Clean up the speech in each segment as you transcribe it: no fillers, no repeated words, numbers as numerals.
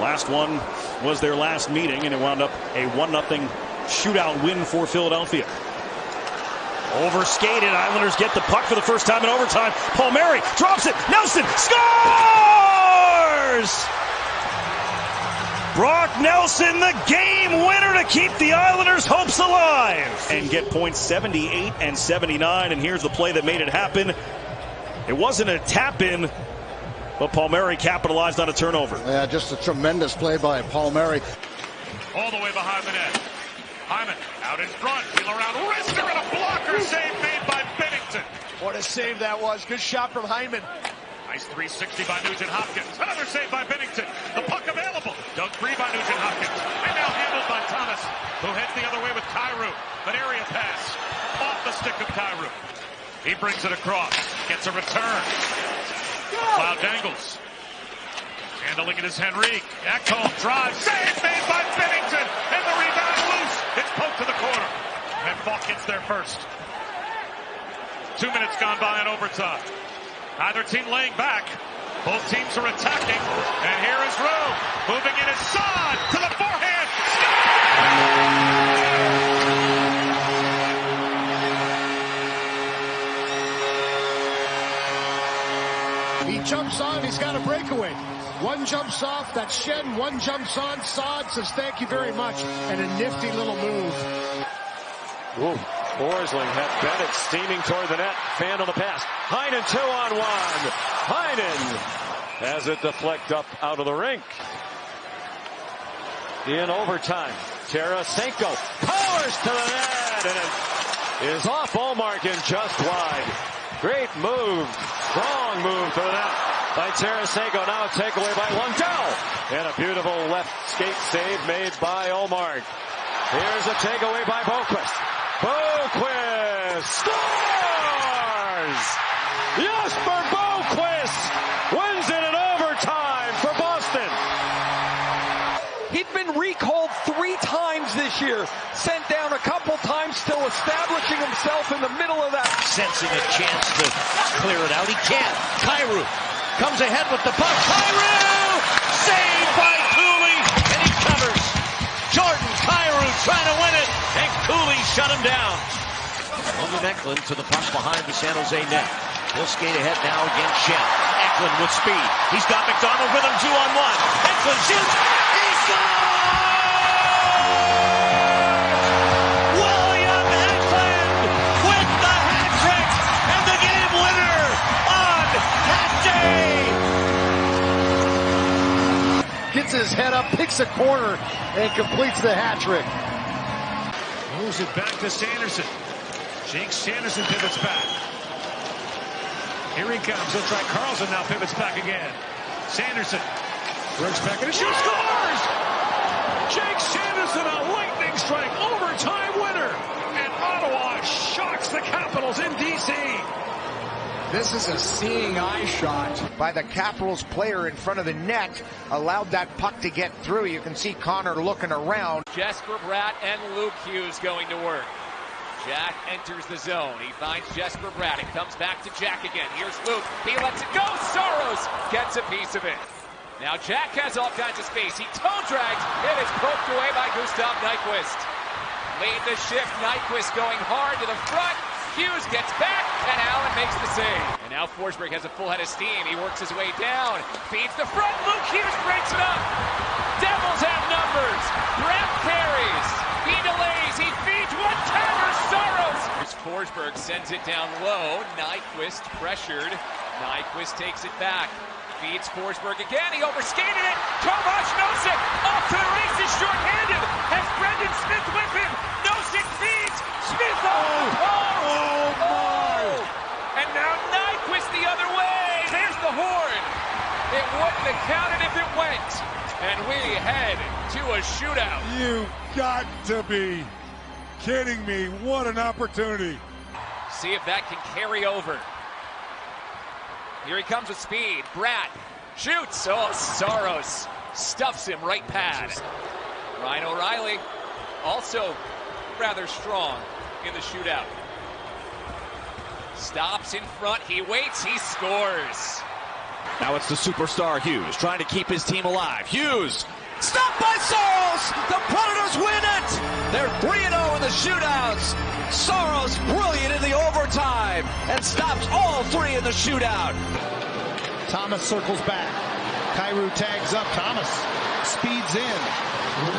Last one was their last meeting, and it wound up a 1-0 shootout win for Philadelphia. Overskated. Islanders get the puck for the first time in overtime. Palmieri drops it. Nelson scores! Brock Nelson, the game winner to keep the Islanders' hopes alive. And get points 78 and 79. And here's the play that made it happen. It wasn't a tap-in, but Palmieri capitalized on a turnover. Yeah, just a tremendous play by Palmieri. All the way behind the net. Hyman out in front. Wheel around. Wrister and a blocker save made by Binnington. What a save that was. Good shot from Hyman. Nice 360 by Nugent Hopkins. Another save by Binnington. The puck available. Dug free by Nugent Hopkins. And now handled by Thomas, who heads the other way with Kyrou. An area pass off the stick of Kyrou. He brings it across. Gets a return. Cloud dangles. Handling it is Henrique. Ekholm drives. Save made by Binnington. And the rebound loose. It's poked to the corner. And Falk gets there first. 2 minutes gone by in overtime. Neither team laying back. Both teams are attacking. And here is Rowe. Moving in his side to the forehand. He jumps on. He's got a breakaway. One jumps off. That's Schenn. One jumps on. Saad says thank you very much. And a nifty little move. Ooh. Forsling had Bennett steaming toward the net. Fan on the pass. Heinen 2-on-1. Heinen has it deflect up out of the rink. In overtime, Tarasenko powers to the net, and it is off Ullmark and just wide. Great move, strong move to the net by Tarasenko. Now a takeaway by Lundell, and a beautiful left skate save made by Ullmark. Here's a takeaway by Boqvist. Boqvist scores! Jesper Boqvist wins it in overtime for Boston. He'd been recalled 3 times this year, sent down a couple times, still establishing himself in the middle of that. Sensing a chance to clear it out. He can't. Kyrou comes ahead with the puck. Kyrou! Saved by Cooley, and he covers. Jordan Kyrou trying to win it, and Cooley shut him down. Over Eklund to the puck behind the San Jose net. He'll skate ahead now against Schenn. Eklund with speed. He's got McDonald with him 2-on-1. Eklund shoots. He scores! William Eklund with the hat trick and the game winner on hat day. Gets his head up, picks a corner, and completes the hat trick. Moves it back to Sanderson. Jake Sanderson pivots back. Here he comes. He'll try Carlson now. Pivots back again. Sanderson works back and shoots. Scores! Jake Sanderson, a lightning strike overtime winner. And Ottawa shocks the Capitals in D.C. This is a seeing eye shot by the Capitals player in front of the net. Allowed that puck to get through. You can see Connor looking around. Jesper Bratt and Luke Hughes going to work. Jack enters the zone. He finds Jesper Bratt. It comes back to Jack again. Here's Luke. He lets it go. Saros gets a piece of it. Now Jack has all kinds of space. He toe drags. It is poked away by Gustav Nyquist. Lead the shift. Nyquist going hard to the front. Hughes gets back, and Allen makes the save. And now Forsberg has a full head of steam. He works his way down. Feeds the front. Luke Hughes breaks it up. Devils have numbers. Bratt carries. He delays. He feeds one-timer. Saros. Forsberg sends it down low. Nyquist pressured. Nyquist takes it back. Feeds Forsberg again. He overskated it. Tomas Nosek off to the races, short-handed. Has Brendan Smith with him. Nosek feeds. Smith. Oh! And now Nyquist the other way. There's the horn. It wouldn't have counted if it went. And we head to a shootout. You got to be kidding me. What an opportunity. See if that can carry over. Here he comes with speed. Bratt shoots. Oh, Saros stuffs him right pad. Ryan O'Reilly also rather strong in the shootout. Stops in front. He waits. He scores. Now it's the superstar Hughes trying to keep his team alive. Hughes, stopped by Soros! The Predators win it! They're 3-0 in the shootouts. Soros brilliant in the overtime and stops all three in the shootout. Thomas circles back. Kyrou tags up. Thomas speeds in.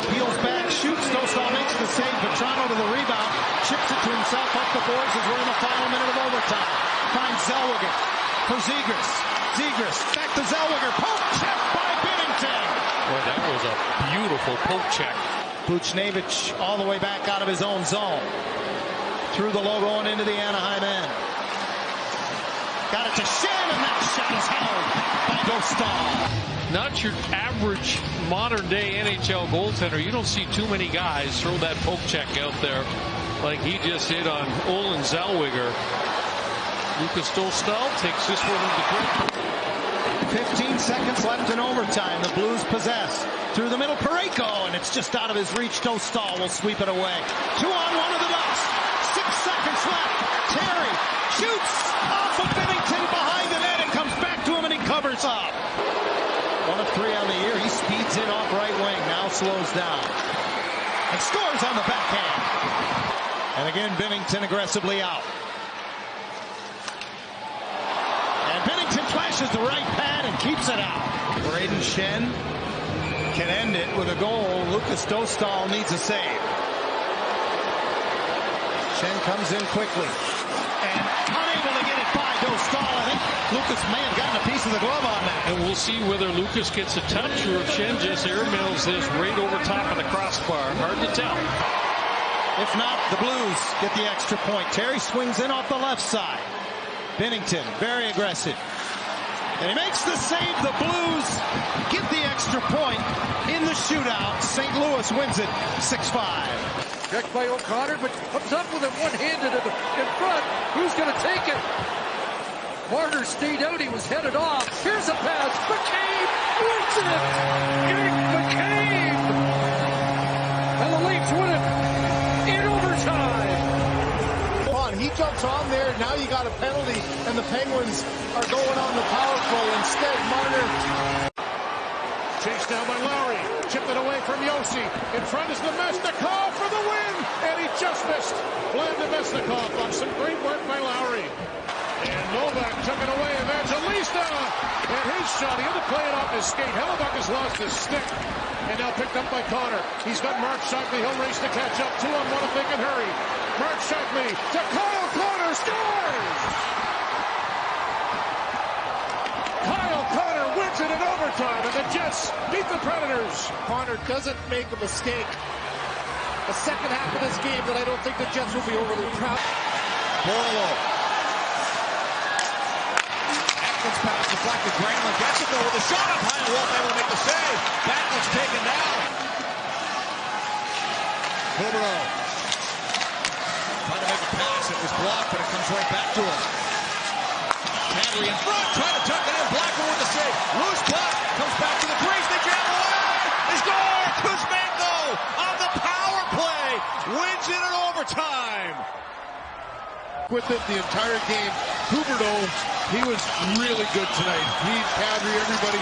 Peels back, shoots. Dostal makes the save. Petrano to the rebound. Chips it to himself up the boards as we're in the final minute of overtime. Finds Zellweger for Zegras. Zegras back to Zellweger. Poke check by Binnington. Boy, that was a beautiful poke check. Buchnevich all the way back out of his own zone. Through the logo and into the Anaheim end. Got it to Shen, and that shot is held by Dostal. Not your average modern-day NHL goaltender. You don't see too many guys throw that poke check out there like he just did on Olen Zellweger. Lucas Dostal takes this one into the 15 seconds left in overtime. The Blues possess. Through the middle, Parayko, and it's just out of his reach. Dostal will sweep it away. 2-on-1 of the Ducks. 6 seconds left. Terry shoots off of Binnington behind the net and comes back to him, and he covers up. 1 of 3 on the year. He speeds in off right wing. Now slows down. And scores on the backhand. And again, Binnington aggressively out. And Binnington flashes the right pad and keeps it out. Brayden Schenn can end it with a goal. Lucas Dostal needs a save. Schenn comes in quickly. And unable to get it by Dostal. I think Lucas may have gotten a piece of the glove on that. And we'll see whether Lucas gets a touch or if Schenn just airmails this right over top of the crossbar. Hard to tell. If not, the Blues get the extra point. Terry swings in off the left side. Binnington, very aggressive. And he makes the save. The Blues get the extra point in the shootout. St. Louis wins it 6-5. Checked by O'Connor, but comes up with it one-handed in front. Who's going to take it? Marner stayed out. He was headed off. Here's a pass. McCabe wins it. Eric McCabe. And the Leafs win it in overtime. He jumps on there. Now you got a penalty, and the Penguins are going on the power play. Instead, Marner. Chased down by Lowry. Chipped it away from Yossi. In front is Nemesnikov for the win. And he just missed. Vlad Nemesnikov on some great work by Lowry. And Novak took it away. Evangelista. And his shot. He had to play it off his skate. Hellebuyck has lost his stick. And now picked up by Connor. He's got Mark Shockley. He'll race to catch up. 2-on-1 if they can hurry. Mark Shockley to Kyle Connor. Scores! Kyle Connor wins it in overtime, and the Jets beat the Predators. Connor doesn't make a mistake. The second half of this game that I don't think the Jets will be overly proud. Borlo. Atkins pass deflected. Granlund gets it though with a shot up high and Wolf able to make the save. Backlin's taken down. Huberdeau. Trying to make a pass. It was blocked, but it comes right back to him. Kadri in front, trying to tuck it in. Blackwood with the save. Loose puck. Comes back to the crease. They jam away. They score. Kuzmenko on the power play. Wins it in overtime. With it the entire game. Huberdeau, he was really good tonight. He, Kadri, everybody,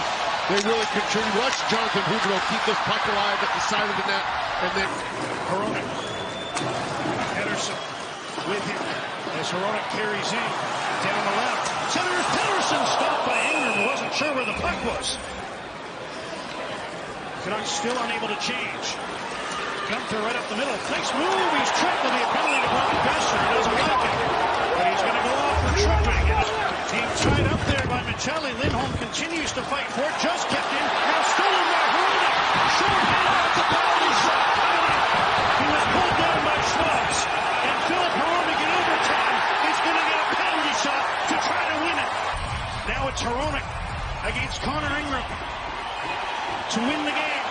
they really contributed. Watch Jonathan Huberdeau keep this puck alive at the side of the net. And then Hronek. Pettersson with him as Hronek carries in down the left. Center's Pettersson stopped by Ingram. Wasn't sure where the puck was. Canucks still unable to change. Gunther right up the middle. Nice move. He's tripped with the ability to block Besser. He doesn't like it. But he's going to go off for tripping. And his team tied up there by Michelli. Lindholm continues to fight for it. Just kept in. Now stolen by Hronek. Short hand. It's a penalty shot. He was pulled down by Schwartz. And Philip Hronek in overtime is going to get a penalty shot to try to win it. Now it's Hronek against Connor Ingram to win the game.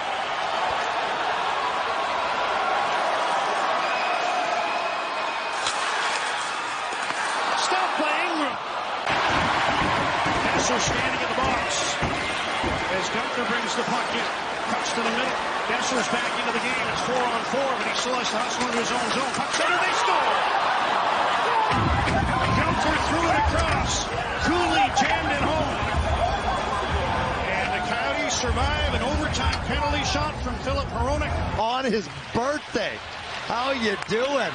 Stopped by Ingram. Besser standing in the box as Gunther brings the puck in. Cuts to the middle. Besser's back into the game. It's 4-on-4, but he still has to hustle into his own zone. Puck center, they score! Gunther threw it across. Cooley jammed it home. survive an overtime penalty shot from Filip Hronek on his birthday. How you doing?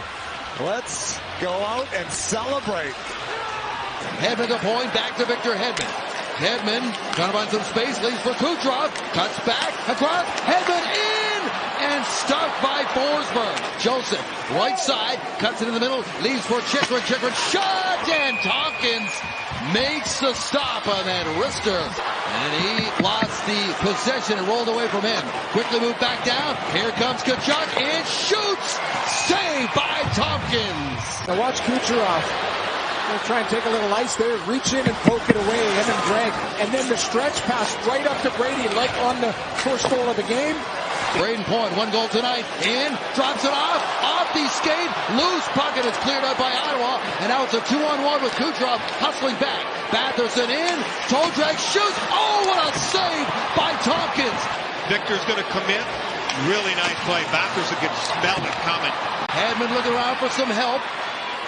Let's go out and celebrate. Hedman to point, back to Victor Hedman. Hedman trying to find some space, leaves for Kucherov, cuts back, across, Hedman in, and stuffed by Forsberg. Joseph, right side, cuts it in the middle, leaves for Chychrun, shot, and Tompkins makes the stop on that wrister. And he lost the possession and rolled away from him. Quickly moved back down, here comes Tkachuk, and shoots, saved by Tompkins. Now watch Kucherov. Gonna try and take a little ice there, reach in and poke it away, him and Greg. And then the stretch pass right up to Brady, like on the first goal of the game. Brayden Point, 1 goal tonight, in, drops it off the skate, loose puck, and it's cleared out by Ottawa, and now it's a 2-on-1 with Kucherov hustling back. Batherson in, toe drag, shoots, oh, what a save by Tompkins. Victor's gonna commit, really nice play. Batherson can smell it coming. Hedman looking around for some help,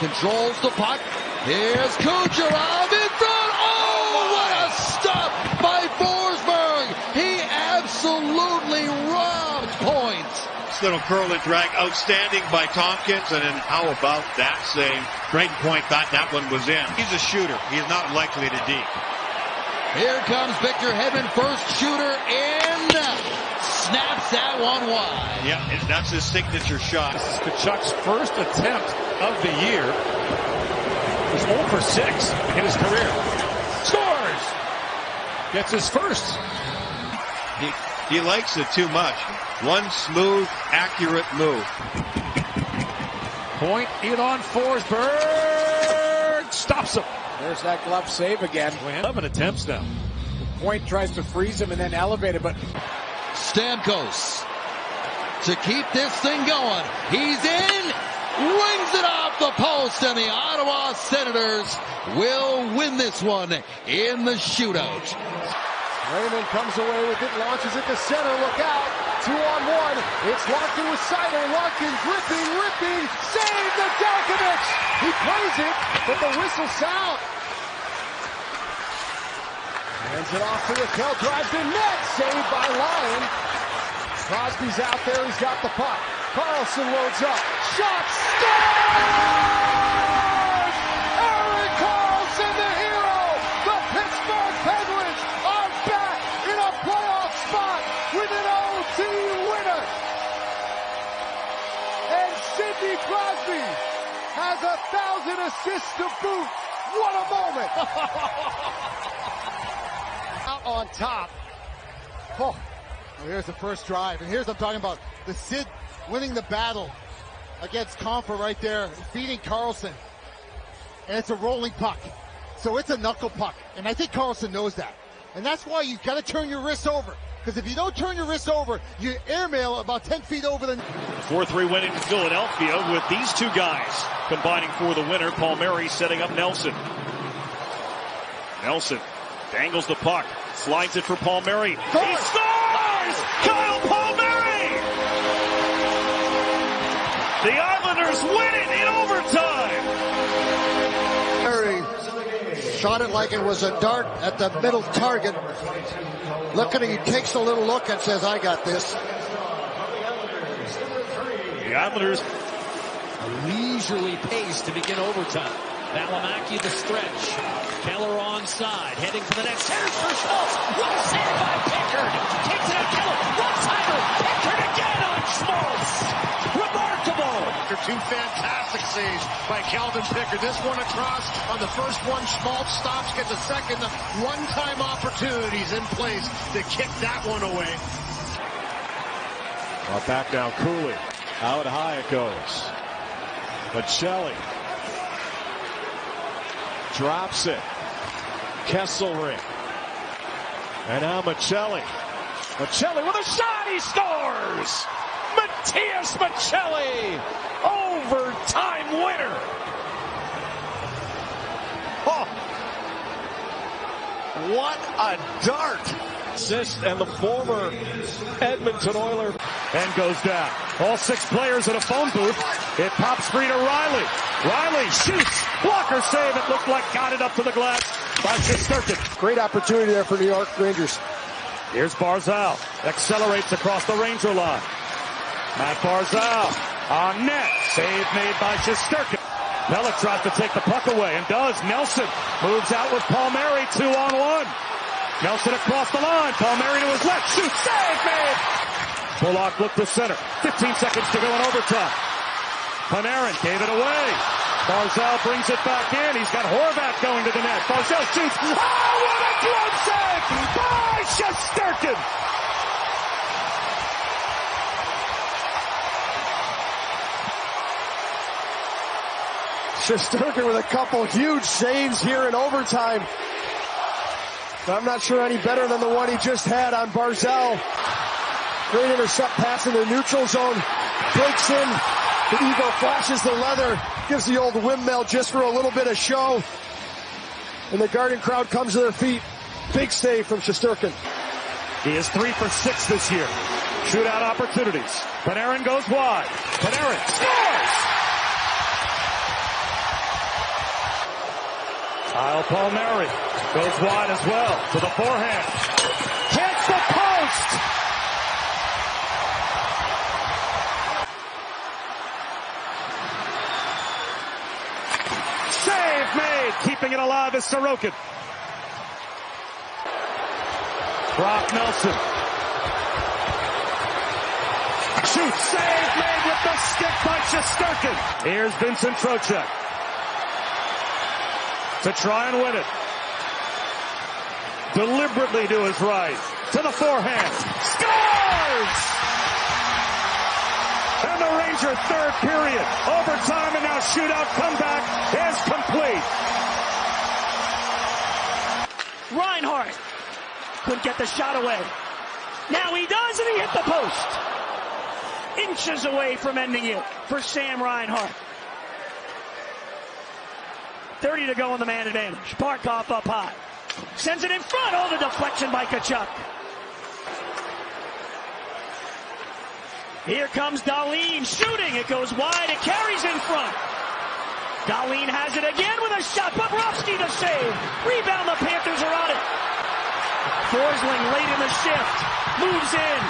controls the puck. Here's Kucherov in front. Oh, what a stop by Forsberg. He absolutely robbed points. This little curl and drag, outstanding by Tompkins. And then how about that save? Brayden Point thought that one was in. He's a shooter. He's not likely to deke. Here comes Victor Hedman, first shooter in. Snaps that one wide. Yeah, and that's his signature shot. This is Tkachuk's first attempt of the year. He's 0 for 6 in his career. Scores! Gets his first. He likes it too much. One smooth, accurate move. Point in on Forsberg. Stops him. There's that glove save again. 11 attempts now. Point tries to freeze him and then elevate it, but Stamkos to keep this thing going. He's in, rings it off the post, and the Ottawa Senators will win this one in the shootout. Raymond comes away with it, launches it to center, look out, 2-on-1, it's Larkin with Seider, Larkin ripping, save the Delkovich! He plays it, but the whistle sound. Hands it off to Raquel, drives the net, saved by Lyon. Crosby's out there, he's got the puck. Carlson loads up, shot, scores! Erik Karlsson, the hero! The Pittsburgh Penguins are back in a playoff spot with an OT winner! And Sidney Crosby has 1,000 assists to boot. What a moment! Out on top. Oh, well, here's the first drive, and here's what I'm talking about. The Sid winning the battle against Comfer right there, beating Karlsson. And it's a rolling puck. So it's a knuckle puck. And I think Karlsson knows that. And that's why you got to turn your wrists over. Because if you don't turn your wrists over, you airmail about 10 feet over the... 4-3 win in Philadelphia with these two guys combining for the winner. Palmieri setting up Nelson. Nelson dangles the puck, slides it for Palmieri. He scores! Kyle Palmieri! The Islanders win it in overtime! Palmieri shot it like it was a dart at the middle target. Looking, he takes a little look and says, I got this. The Islanders leisurely pace to begin overtime. Valimaki the stretch. Keller onside, heading for the net. Centers for Schmaltz. Well saved by Pickard. Takes it out Keller. One-timer. Pickard again on Schmaltz. Remarkable. After two fantastic saves by Calvin Pickard. This one across on the first one. Schmaltz stops, gets a second. One-time opportunities in place to kick that one away. Well, back now, Cooley. Out high it goes. Maccelli drops it. Kesselring. And now Maccelli. Maccelli with a shot. He scores! Matias Maccelli! Overtime winner! Oh! What a dart! Assist, and the former Edmonton Oiler. And goes down. All 6 players in a phone booth. It pops free to Riley. Riley shoots. Blocker save. It looked like got it up to the glass by Shesterkin. great opportunity there for New York Rangers. Here's Barzal. Accelerates across the Ranger line. Matt Barzal on net. Save made by Shesterkin. Pelech tries to take the puck away and does. Nelson moves out with Palmieri 2-on-1. Nelson across the line. Palmieri to his left. Shoots. Save made. Bullock looked to center. 15 seconds to go in overtime. Panarin gave it away. Barzal brings it back in. He's got Horvat going to the net. Barzal shoots. Oh, what a glove save by Shesterkin. Shesterkin with a couple huge saves here in overtime. I'm not sure any better than the one he just had on Barzal. Great intercept pass in the neutral zone. Breaks in. The Eagle flashes the leather. Gives the old windmill just for a little bit of show. And the Garden crowd comes to their feet. Big save from Shesterkin. He is 3 for 6 this year. Shootout opportunities. Panarin goes wide. Panarin scores! Kyle Palmieri goes wide as well to the forehand. Hits the post! Save made! Keeping it alive is Sorokin. Brock Nelson. Shoots! Save made with the stick by Shesterkin. Here's Vincent Trocheck to try and win it. Deliberately to his right. To the forehand. Scores! And the Ranger third period. Overtime and now shootout comeback is complete. Reinhart couldn't get the shot away. Now he does, and he hit the post. Inches away from ending it for Sam Reinhart. 30 to go in the man advantage. Barkov up high. Sends it in front. Oh, the deflection by Tkachuk. Here comes Dahlin shooting. It goes wide. It carries in front. Dahlin has it again with a shot. Bobrovsky to save. Rebound. The Panthers are on it. Forsling late in the shift. Moves in.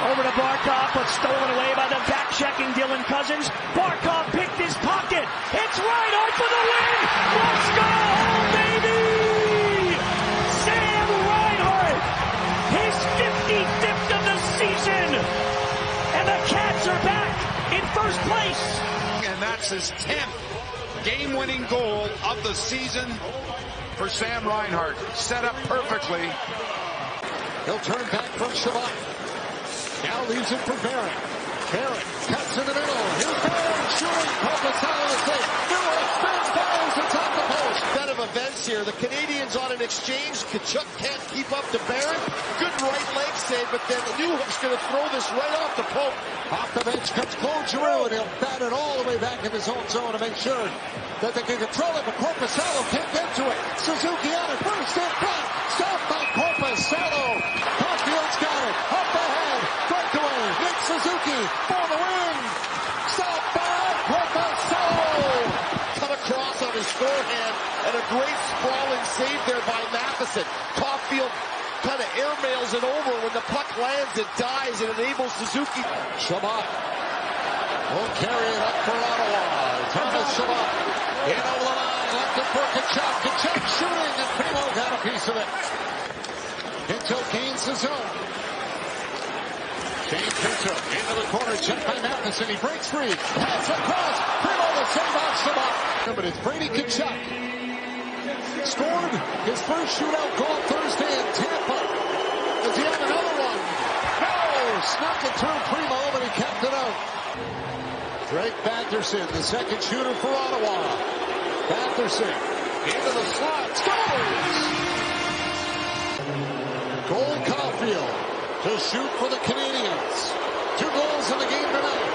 Over to Barkov, but stolen away by the back-checking Dylan Cousins. Barkov picked his pocket. It's Reinhart for the win! Let's go home, baby! Sam Reinhart, his 55th of the season! And the Cats are back in first place! And that's his 10th game-winning goal of the season for Sam Reinhart. Set up perfectly. He'll turn back from Shabbat. Now leaves it for Barron. Barron cuts in the middle. Here's Barron shooting. Korpisalo to save. Miller spins, fires, and top the post. Set of events here. The Canadians on an exchange. Tkachuk can't keep up to Barron. Good right leg save, but then Newhook's going to throw this right off the poke. Off the bench comes Claude Giroux, and he'll bat it all the way back in his own zone to make sure that they can control it, but Korpisalo can't get to it. Suzuki on it, first in front. Stopped by Korpisalo. Caulfield's got it. Up ahead. Breakaway. Nick Suzuki for the win. Stopped by Korpisalo. Cut across on his forehand, and a great sprawling save there by Matheson. Caulfield kind of airmails it over. When the puck lands, it dies and enables Suzuki. Shabbat will carry it up for Ottawa. Thomas Shabbat in over the line, left it for Tkachuk. Tkachuk shooting, and Primo got a piece of it. Pinto gains the zone. Shane Pinto into the corner, checked by Matheson. He breaks free. Pass across. Primo the save on Shabbat. But it's Brady Tkachuk. Scored his first shootout goal Thursday in Tampa. Does he have another one? No! Snuck it through Primo, but he kept it out. Drake Batherson, the second shooter for Ottawa. Batherson into the slot. Scores! Cole Caulfield to shoot for the Canadians. 2 goals in the game tonight,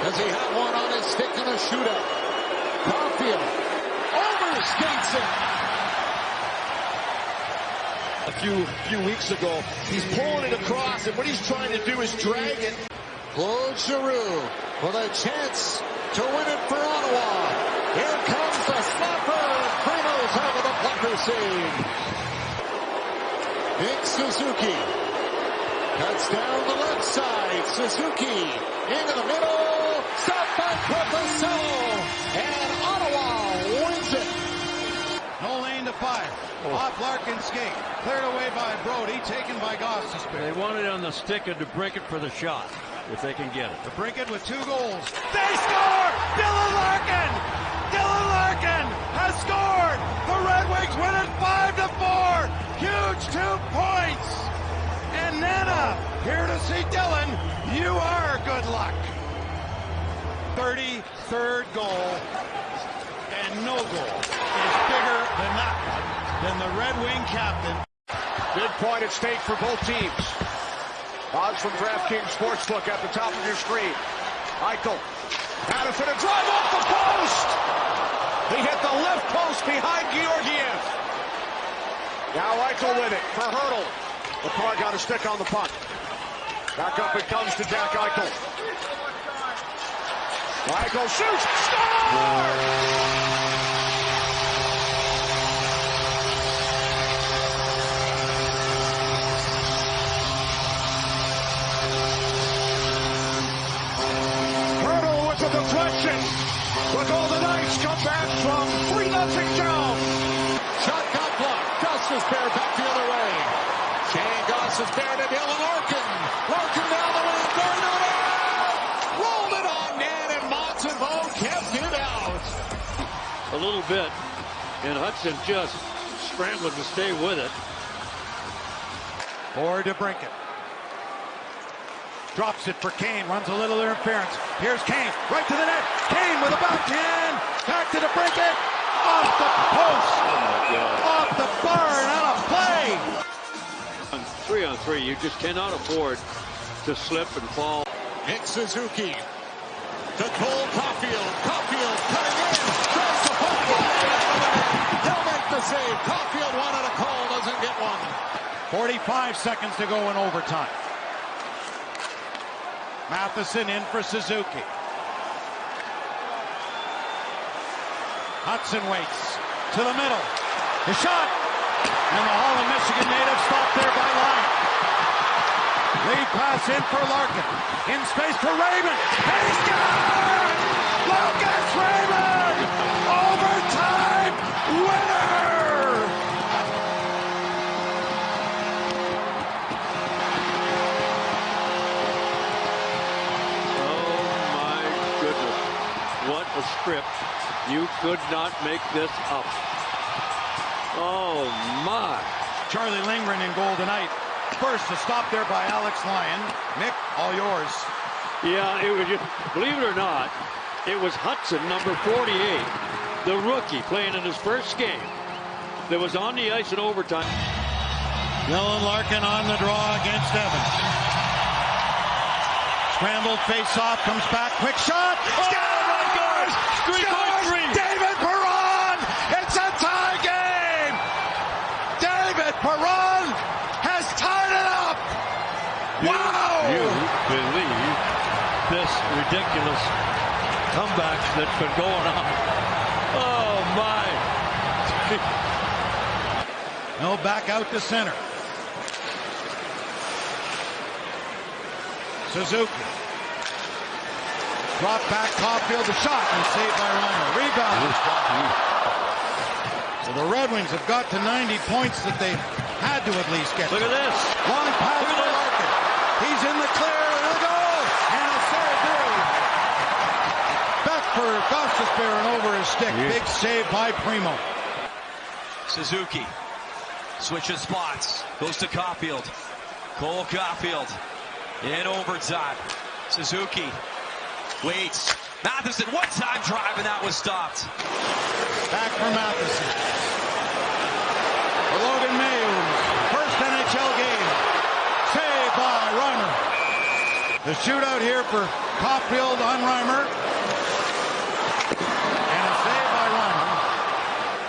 as he had one on his stick in a shootout. Caulfield overskates it. A few weeks ago, he's pulling it across, and what he's trying to do is drag it. Claude Giroux with a chance to win it for Ottawa. Here comes the snapper. Primo's over the blocker save. Nick Suzuki Cuts down the left side. Suzuki into the middle. Stopped by Corpuscello. And Ottawa wins it. No lane to fire. Off Larkin's skate. Cleared away by Brody. Taken by Gostisbehere. They want it on the stick of DeBrincat for the shot, if they can get it. DeBrincat with 2 goals. They score! Dylan Larkin! Dylan Larkin has scored! The Red Wings win it 5-4! Huge 2 points! And Nana, here to see Dylan. You are good luck. 33rd goal. And no goal is bigger than that one, than the Red Wing captain. Big point at stake for both teams. Odds from DraftKings Sportsbook at the top of your screen. Eichel. Madison, a drive off the post! He hit the left post behind Georgiev. Now Eichel with it for Hurdle. The car got a stick on the puck. Back up it comes to Jack Eichel. Eichel shoots, scores! Deflection. The Golden Knights come back from 3-0 down. Shot got blocked. Gostisbehere back the other way. Shane Gostisbehere to Dylan Larkin. Larkin down the lane. Going to the net. Rolled it on net, and Montembeault kept it out. A little bit, and Hudson just scrambling to stay with it. Or DeBrincat. Drops it for Kane, runs a little interference. Here's Kane, right to the net. Kane with a backhand. Back to DeBrincat. Off the post. Off the bar and out of play. On 3-on-3, you just cannot afford to slip and fall. Nick Suzuki to Cole Caulfield. Caulfield cutting in. Tries to puck. He'll make the save. Caulfield wanted a call, doesn't get one. 45 seconds to go in overtime. Matheson in for Suzuki. Hudson waits to the middle. The shot! And the Holland, Michigan native stopped there by Lyon. Lead pass in for Larkin. In space for Raymond. And he scores! Lucas Raymond! Overtime winner! What a script. You could not make this up. Oh, my. Charlie Lindgren in goal tonight. First, a stop there by Alex Lyon. Mick, all yours. Yeah, it was just, believe it or not, it was Hudson, number 48, the rookie, playing in his first game, that was on the ice in overtime. Dylan Larkin on the draw against Evans. Scrambled face-off, comes back, quick shot. Scores! David Perron! It's a tie game! David Perron has tied it up! Wow! You believe this ridiculous comeback that's been going on? Oh, my. No, back out to center. Suzuki. Drop back, Caulfield, the shot, and saved by Reimer. Rebound. So the Red Wings have got to 90 points that they had to at least get. Look at this. Long pass for Larkin. He's in the clear, and a goal! And a save there. Back for Gostisbehere and over his stick. Big save by Primo. Suzuki switches spots. Goes to Caulfield. Cole Caulfield in overtime. Suzuki waits. Matheson, one-time drive, and that was stopped. Back for Matheson. For Logan Mayo, first NHL game. Saved by Reimer. The shootout here for Caulfield on Reimer. And a save by Reimer.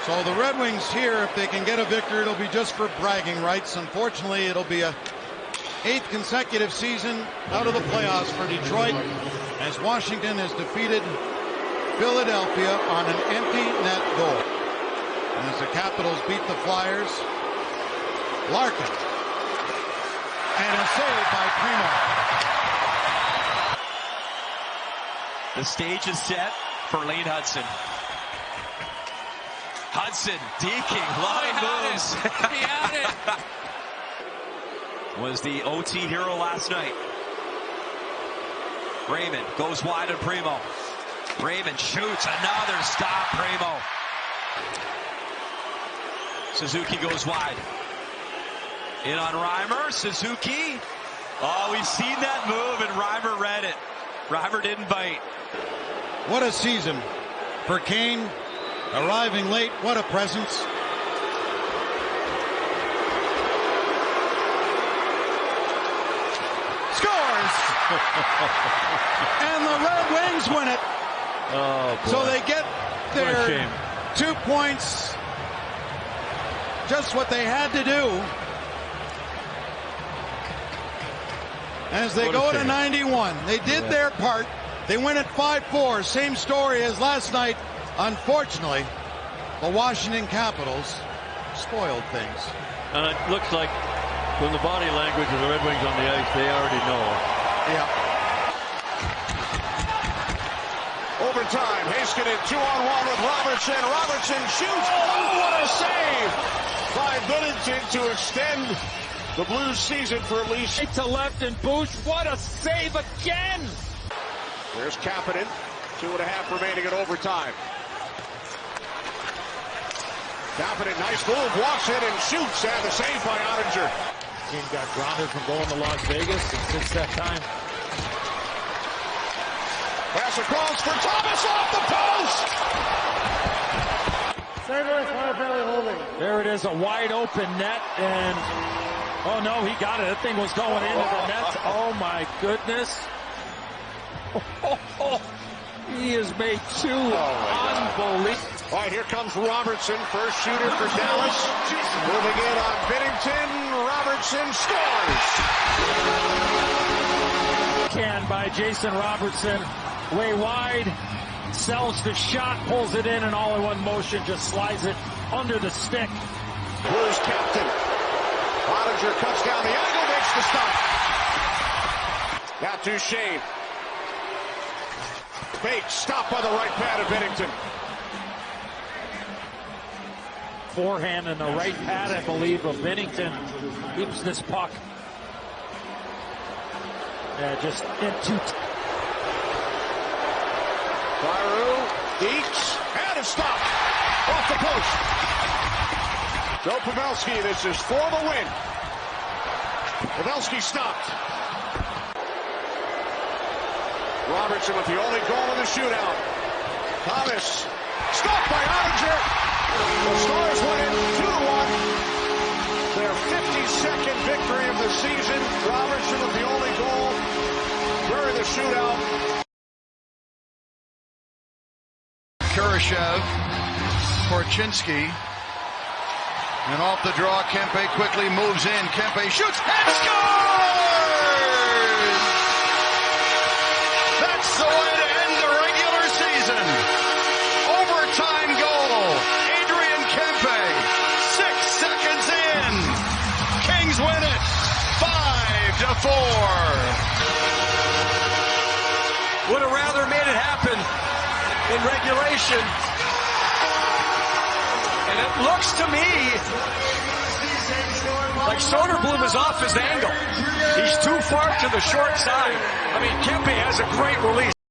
So the Red Wings here, if they can get a victory, it'll be just for bragging rights. Unfortunately, it'll be a 8th consecutive season out of the playoffs for Detroit, as Washington has defeated Philadelphia on an empty net goal. And as the Capitals beat the Flyers, Larkin And a save by Primo. The stage is set for Lane Hudson. Hudson deking, line moves. He had it. Was the OT hero last night. Raymond goes wide on Primo. Raymond shoots, another stop, Primo. Suzuki goes wide. In on Reimer, Suzuki. Oh, we've seen that move, and Reimer read it. Reimer didn't bite. What a season for Kane. Arriving late, what a presence. Scores! And the Red Wings win it. Oh, boy. So they get their shame. 2 points. Just what they had to do. As they go to 91. They did their part. They win at 5-4. Same story as last night. Unfortunately, the Washington Capitals spoiled things. And it looks like from the body language of the Red Wings on the ice, they already know. Yeah. Overtime, Heiskanen 2-on-1 with Robertson. Robertson shoots. Oh, what a save by Binnington to extend the Blues season for at least. Right to left and Bush. What a save again. There's Kapanen. 2.5 remaining in overtime. Kapanen, nice move, walks in and shoots, and the save by Ottinger. Team got grounded from going to Las Vegas, and since that time. Pass across for Thomas off the post. There it is, a wide open net, and oh no, he got it. That thing was going into the net. Oh my goodness. He has made two unbelievable. All right, here comes Robertson, first shooter for Dallas. Moving in on Binnington. Robertson scores. Can by Jason Robertson. Way wide. Sells the shot, pulls it in, and all in one motion just slides it under the stick. Blues captain. Ottinger cuts down the angle, makes the stop. Now to Shane. Fake stop by the right pad of Binnington. Forehand and the right pad, I believe, of Binnington keeps this puck. Just into. Kyrou, Deeks, and a stop. Off the post. Joe Pavelski, this is for the win. Pavelski stopped. Robertson with the only goal in the shootout. Thomas, stopped by Ottinger. The Stars win it 2-1. Their 52nd victory of the season. Robertson with the only goal during the shootout. Kurashev, Korchinski, and off the draw, Kempe quickly moves in. Kempe shoots and scores! That's the way to end the regular season. Overtime goal, Adrian Kempe, 6 seconds in. Kings win it, 5-4. Would have rather made it happen in regulation. And it looks to me like Soderblom is off his angle. He's too far to the short side. I mean, Kempe has a great release.